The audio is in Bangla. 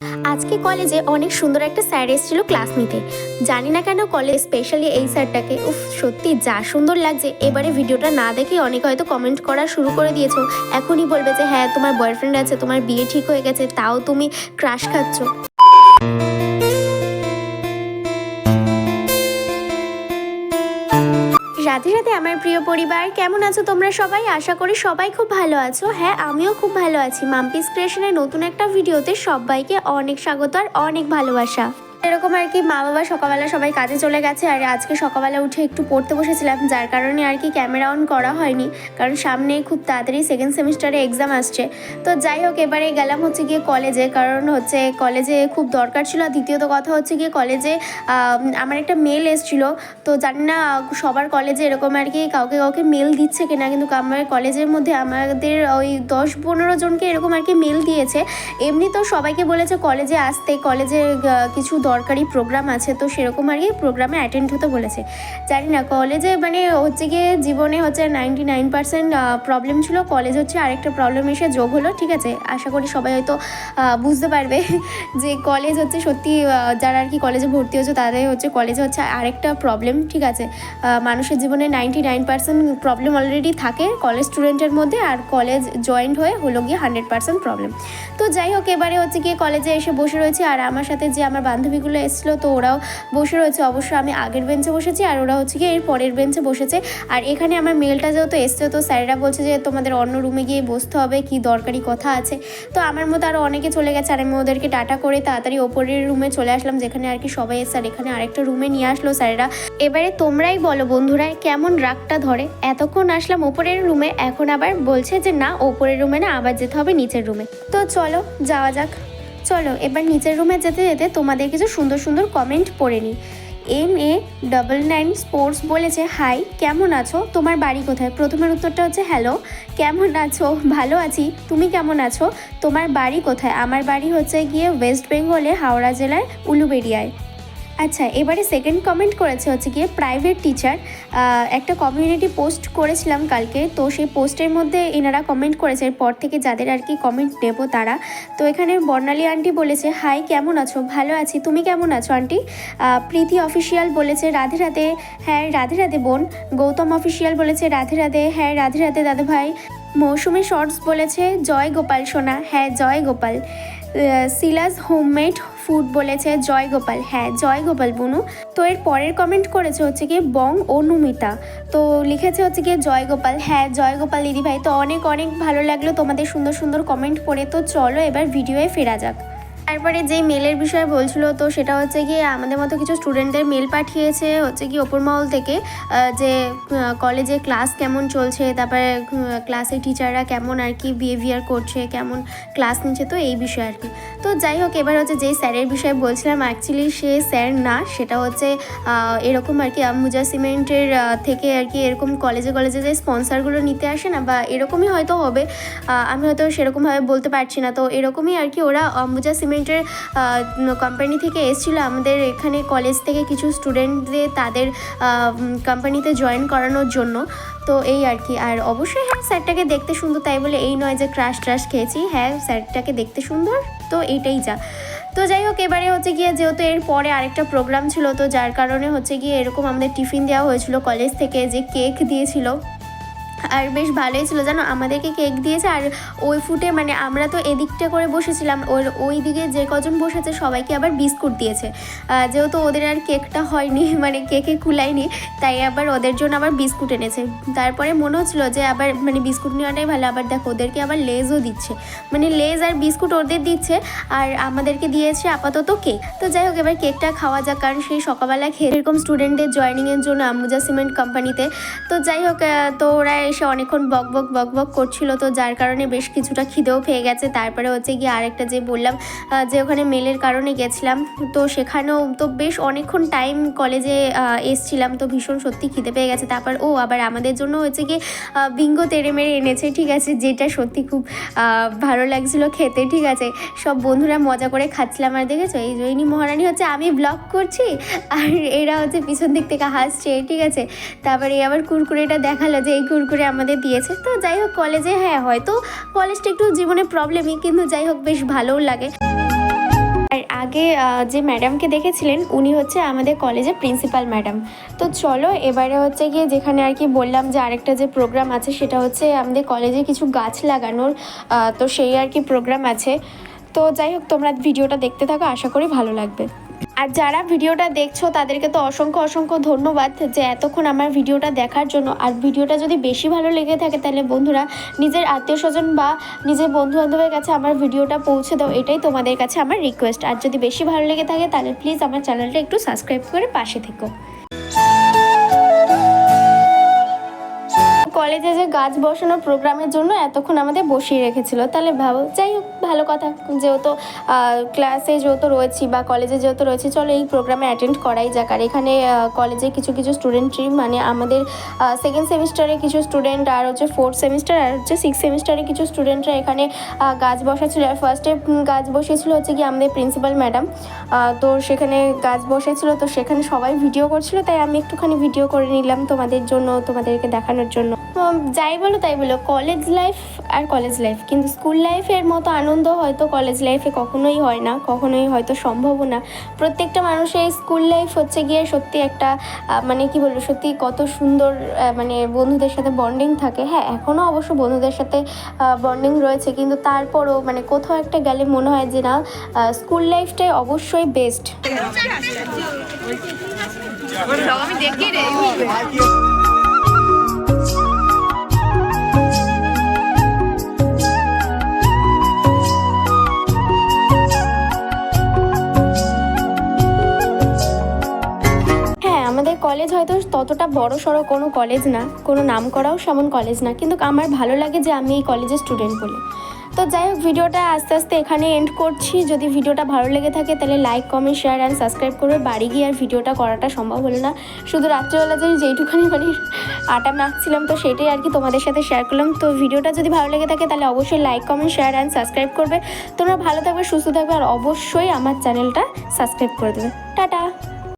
আজকে কলেজে অনেক সুন্দর একটা স্যার এসেছিল ক্লাস নিতে। জানি না কেন কলেজ স্পেশালি এই স্যারটাকে সত্যি যা সুন্দর লাগছে। এবারে ভিডিওটা না দেখে অনেকে হয়তো কমেন্ট করা শুরু করে দিয়েছো, এখনই বলবে যে হ্যাঁ তোমার বয়ফ্রেন্ড আছে, তোমার বিয়ে ঠিক হয়ে গেছে, তাও তুমি ক্রাশ খাচ্ছ। রাধে রাধে আমার প্রিয় পরিবার, কেমন আছো তোমরা সবাই? আশা করি সবাই খুব ভালো আছো। হ্যাঁ, আমিও খুব ভালো আছি। মাম্পিস ক্রিয়েশনের নতুন একটা ভিডিওতে সবাইকে অনেক স্বাগত আর অনেক ভালোবাসা। এরকম আর কি, মা বাবা সকালবেলা সবাই কাজে চলে গেছে আর আজকে সকালবেলা উঠে একটু পড়তে বসেছিলাম, যার কারণে আর কি ক্যামেরা অন করা হয়নি, কারণ সামনে খুব তাড়াতাড়ি সেকেন্ড সেমিস্টারে এক্সাম আসছে। তো যাই হোক, এবারে গেলাম হচ্ছে গিয়ে কলেজে, কারণ হচ্ছে কলেজে খুব দরকার ছিল। আর দ্বিতীয়ত কথা হচ্ছে গিয়ে কলেজে আমার একটা মেল এসেছিল। তো জানি না সবার কলেজে এরকম আর কি কাউকে কাউকে মেল দিচ্ছে কিনা, কিন্তু আমার কলেজের মধ্যে আমাদের ওই 10-15 জনকে এরকম আর কি মেল দিয়েছে। এমনি তো সবাইকে বলেছে কলেজে আসতে, কলেজে কিছু দরকারি প্রোগ্রাম আছে, তো সেরকম আর কি প্রোগ্রামে অ্যাটেন্ড হতে বলেছে। জানি না কলেজে মানে হচ্ছে গিয়ে জীবনে হচ্ছে 99% প্রবলেম ছিল, কলেজ হচ্ছে আরেকটা প্রবলেম এসে যোগ হলো। ঠিক আছে, আশা করি সবাই হয়তো বুঝতে পারবে যে কলেজ হচ্ছে সত্যি, যারা আর কি কলেজে ভর্তি হচ্ছে তাদের হচ্ছে কলেজে হচ্ছে আরেকটা প্রবলেম। ঠিক আছে, মানুষের জীবনে 99% প্রবলেম অলরেডি থাকে কলেজ স্টুডেন্টের মধ্যে, আর কলেজ জয়েন্ট হয়ে হলো গিয়ে 100% প্রবলেম। তো যাই হোক, এবারে হচ্ছে গিয়ে কলেজে এসে বসে রয়েছে, আর আমার সাথে যে আমার বান্ধবীগুলো এসেছিলো তো ওরাও বসে রয়েছে। অবশ্য আমি আগের বেঞ্চে বসেছি আর ওরা হচ্ছে গিয়ে এর পরের বেঞ্চে বসেছে। আর এখানে আমার মেলটা যেহেতু এসছে, তো স্যারেরা বলছে যে তোমাদের অন্য রুমে গিয়ে বসতে হবে, কি দরকারি কথা আছে। তো আমার মতো আরও অনেকে চলে গেছে, আর আমি ওদেরকে টাটা করে তাড়াতাড়ি ওপরের রুমে চলে আসলাম, যেখানে আর কি সবাই এসছে। আর এখানে আরেকটা রুমে নিয়ে আসলো স্যারেরা। এবারে তোমরাই বলো বন্ধুরা, কেমন রাগটা ধরে? এতক্ষণ আসলাম ওপরের রুমে, এখন আবার বলছে যে না ওপরের রুমে না, আবার যেতে হবে নিচের রুমে। তো চলো যাওয়া যাক। চলো এবার নিচের রুমে যেতে যেতে তোমাদের কিছু সুন্দর সুন্দর কমেন্ট পড়ে নিই। MA99 স্পোর্টস বলেছে হাই, কেমন আছো, তোমার বাড়ি কোথায়? প্রথমের উত্তরটা হচ্ছে হ্যালো, কেমন আছো? ভালো আছি, তুমি কেমন আছো? তোমার বাড়ি কোথায়? আমার বাড়ি হচ্ছে গিয়ে ওয়েস্ট বেঙ্গলে, হাওড়া জেলার উলুবেড়িয়ায়। আচ্ছা, এবারে সেকেন্ড কমেন্ট করেছে হচ্ছে গিয়ে প্রাইভেট টিচার। একটা কমিউনিটি পোস্ট করেছিলাম কালকে, তো সেই পোস্টের মধ্যে এনারা কমেন্ট করেছে, এরপর থেকে যাদের আর কি কমেন্ট নেব তারা। তো এখানে বর্ণালী আন্টি বলেছে হাই, কেমন আছো? ভালো আছি, তুমি কেমন আছো আন্টি? প্রীতি অফিসিয়াল বলেছে রাধে রাধে, হ্যাঁ রাধে রাধে বোন। গৌতম অফিসিয়াল বলেছে রাধে রাধে, হ্যাঁ রাধে রাধে দাদা ভাই। মৌসুমি শর্টস বলেছে জয় গোপাল সোনা, হ্যাঁ জয় গোপাল। সিলাস হোমমেড ফুড বলেছে জয় গোপাল, হ্যাঁ জয় গোপাল বুনু। তো এর পরের কমেন্ট করেছে হচ্ছে গিয়ে বং অনুমিতা, তো লিখেছে হচ্ছে গিয়ে জয় গোপাল, হ্যাঁ জয় গোপাল দিদিভাই। তো অনেক অনেক ভালো লাগলো তোমাদের সুন্দর সুন্দর কমেন্ট পড়ে। তো চলো এবার ভিডিওয়ে ফেরা যাক। তারপরে যেই মেলের বিষয়ে বলছিল, তো সেটা হচ্ছে গিয়ে আমাদের মতো কিছু স্টুডেন্টদের মেল পাঠিয়েছে হচ্ছে কি ওপর মহল থেকে, যে কলেজে ক্লাস কেমন চলছে, তারপরে ক্লাসে টিচাররা কেমন আর কি বিহেভিয়ার করছে, কেমন ক্লাস নিচ্ছে, তো এই বিষয়ে আর কি। তো যাই হোক, এবার হচ্ছে যেই স্যারের বিষয়ে বলছিলাম, অ্যাকচুয়ালি সে স্যার না, সেটা হচ্ছে এরকম আর কি আম্বুজা সিমেন্টের থেকে আর কি এরকম কলেজে কলেজে যে স্পন্সারগুলো নিতে আসে না, বা এরকমই হয়তো হবে, আমি হয়তো সেরকমভাবে বলতে পারছি না। তো এরকমই আর কি ওরা আম্বুজা সিমেন্টের কোম্পানি থেকে এসেছিলো আমাদের এখানে কলেজ থেকে কিছু স্টুডেন্টদের তাদের কোম্পানিতে জয়েন করানোর জন্য। তো এই আর কি। আর অবশ্যই হ্যাঁ স্যারটাকে দেখতে সুন্দর, তাই বলে এই নয় যে ক্রাশ ট্রাশ খেয়েছি, হ্যাঁ স্যারটাকে দেখতে সুন্দর, তো এইটাই যা। তো যাই হোক, এবারে হচ্ছে গিয়ে যেহেতু এর পরে আরেকটা প্রোগ্রাম ছিল, তো যার কারণে হচ্ছে গিয়ে এরকম আমাদের টিফিন দেওয়া হয়েছিল কলেজ থেকে, যে কেক দিয়েছিল, আর বেশ ভালোই ছিল জানো, আমাদেরকে কেক দিয়েছে। আর ওই ফুটে মানে আমরা তো এদিকটা করে বসেছিলাম, ওই দিকে যে কজন বসেছে সবাইকে আবার বিস্কুট দিয়েছে, যেহেতু ওদের আর কেকটা হয়নি, মানে কেকে কুলায়নি, তাই আবার ওদের জন্য আবার বিস্কুট এনেছে। তারপরে মনে হচ্ছিলো যে আবার মানে বিস্কুট নেওয়াটাই ভালো, আবার দেখো ওদেরকে আবার লেজও দিচ্ছে, মানে লেজ আর বিস্কুট ওদের দিচ্ছে, আর আমাদেরকে দিয়েছে আপাতত কেক। তো যাই হোক, এবার কেকটা খাওয়া যাক, কারণ সেই সকালবেলা খেয়ে এরকম স্টুডেন্টদের জয়েনিংয়ের জন্য আম্বুজা সিমেন্ট কোম্পানিতে। তো যাই হোক, তো ওরা এসে অনেকক্ষণ বক বক করছিল, তো যার কারণে বেশ কিছুটা খিদেও পেয়ে গেছে। তারপরে হচ্ছে গিয়ে আরেকটা যে বললাম যে ওখানে মেলের কারণে গেছিলাম, তো সেখানেও তো বেশ অনেকক্ষণ টাইম কলেজে এসছিলাম, তো ভীষণ সত্যি খিদে পেয়ে গেছে। তারপর আবার আমাদের জন্য হচ্ছে গিয়ে বিঙ্গো তেড়ে মেরে এনেছে, ঠিক আছে, যেটা সত্যি খুব ভালো লাগছিল খেতে। ঠিক আছে, সব বন্ধুরা মজা করে খাচ্ছিলাম। আর দেখেছো এই জয়িনী মহারানী হচ্ছে আমি ব্লগ করছি আর এরা হচ্ছে পিছন দিক থেকে হাসছে, ঠিক আছে। তারপরে আবার কুরকুরেটা দেখালো যে এই কুরকুরে আমাদের দিয়েছে। তো যাই হোক, কলেজে হ্যাঁ হয়তো কলেজটা একটু জীবনে প্রবলেমই, কিন্তু যাই হোক বেশ ভালোও লাগে। আগে যে ম্যাডামকে দেখেছিলেন উনি হচ্ছে আমাদের কলেজের প্রিন্সিপাল ম্যাডাম। তো চলো এবারে হচ্ছে গিয়ে যেখানে আর কি বললাম যে আরেকটা যে প্রোগ্রাম আছে সেটা হচ্ছে আমাদের কলেজে কিছু গাছ লাগানোর, তো সেই আর কি প্রোগ্রাম আছে। তো যাই হোক, তোমরা ভিডিওটা দেখতে থাকো, আশা করি ভালো লাগবে। আর যারা ভিডিওটা দেখছো তাদেরকে তো অসংখ্য অসংখ্য ধন্যবাদ যে এতক্ষণ আমার ভিডিওটা দেখার জন্য। আর ভিডিওটা যদি বেশি ভালো লেগে থাকে তাহলে বন্ধুরা নিজের আত্মীয় স্বজন বা নিজের বন্ধু বান্ধবের কাছে আমার ভিডিওটা পৌঁছে দাও, এটাই তোমাদের কাছে আমার রিকোয়েস্ট। আর যদি বেশি ভালো লেগে থাকে তাহলে প্লিজ আমার চ্যানেলটা একটু সাবস্ক্রাইব করে পাশে থেকো। কলেজে যে গাছ বসানোর প্রোগ্রামের জন্য এতক্ষণ আমাদের বসিয়ে রেখেছিল, তাহলে ভাবো, যাই হোক ভালো কথা, যেহেতু ক্লাসে যেহেতু রয়েছি বা কলেজে যেহেতু রয়েছি, চলো এই প্রোগ্রামে অ্যাটেন্ড করাই যাক। আর এখানে কলেজে কিছু কিছু স্টুডেন্টই মানে আমাদের সেকেন্ড সেমিস্টারে কিছু স্টুডেন্ট, আর হচ্ছে ফোর্থ সেমিস্টার, আর হচ্ছে সিক্স সেমিস্টারে কিছু স্টুডেন্টরা এখানে গাছ বসাচ্ছিল। আর ফার্স্টে গাছ বসিয়েছিল হচ্ছে কি আমাদের প্রিন্সিপাল ম্যাডাম, তো সেখানে গাছ বসেছিল, তো সেখানে সবাই ভিডিও করছিল, তাই আমি একটুখানি ভিডিও করে নিলাম তোমাদের জন্য, তোমাদেরকে দেখানোর জন্য। যাই বলো তাই বলো, কলেজ লাইফ আর কলেজ লাইফ, কিন্তু স্কুল লাইফের মতো আনন্দ হয়তো কলেজ লাইফে কখনোই হয় না, কখনোই হয়তো সম্ভবও না। প্রত্যেকটা মানুষের স্কুল লাইফ হচ্ছে গিয়ে সত্যি একটা মানে কি বলবো, সত্যি কত সুন্দর, মানে বন্ধুদের সাথে বন্ডিং থাকে। হ্যাঁ, এখনও অবশ্য বন্ধুদের সাথে বন্ডিং রয়েছে, কিন্তু তারপরও মানে কোথাও একটা গেলে মনে হয় যে না, স্কুল লাইফটাই অবশ্যই বেস্ট। আমাদের কলেজ হয়তো ততটা বড় সড়ো কোনো কলেজ না, কোনো নাম করাও সেমন কলেজ না, কিন্তু আমার ভালো লাগে যে আমি এই কলেজের স্টুডেন্ট বলে। তো যাই হোক, ভিডিওটা আস্তে আস্তে এখানে এন্ড করছি। যদি ভিডিওটা ভালো লেগে থাকে তাহলে like, comment, share and subscribe করবে। বাড়ি গিয়ে আর ভিডিওটা করাটা সম্ভব হলো না, শুধু রাত্রেবেলা যেইটুখানি মানে আটা মাখছিলাম, তো সেটাই আর কি তোমাদের সাথে শেয়ার করলাম। তো ভিডিওটা যদি ভালো লেগে থাকে তাহলে অবশ্যই like, comment, share and subscribe করবে। তোমরা ভালো থাকবে, সুস্থ থাকবে, আর অবশ্যই আমার চ্যানেলটা সাবস্ক্রাইব করে দেবে। টাটা।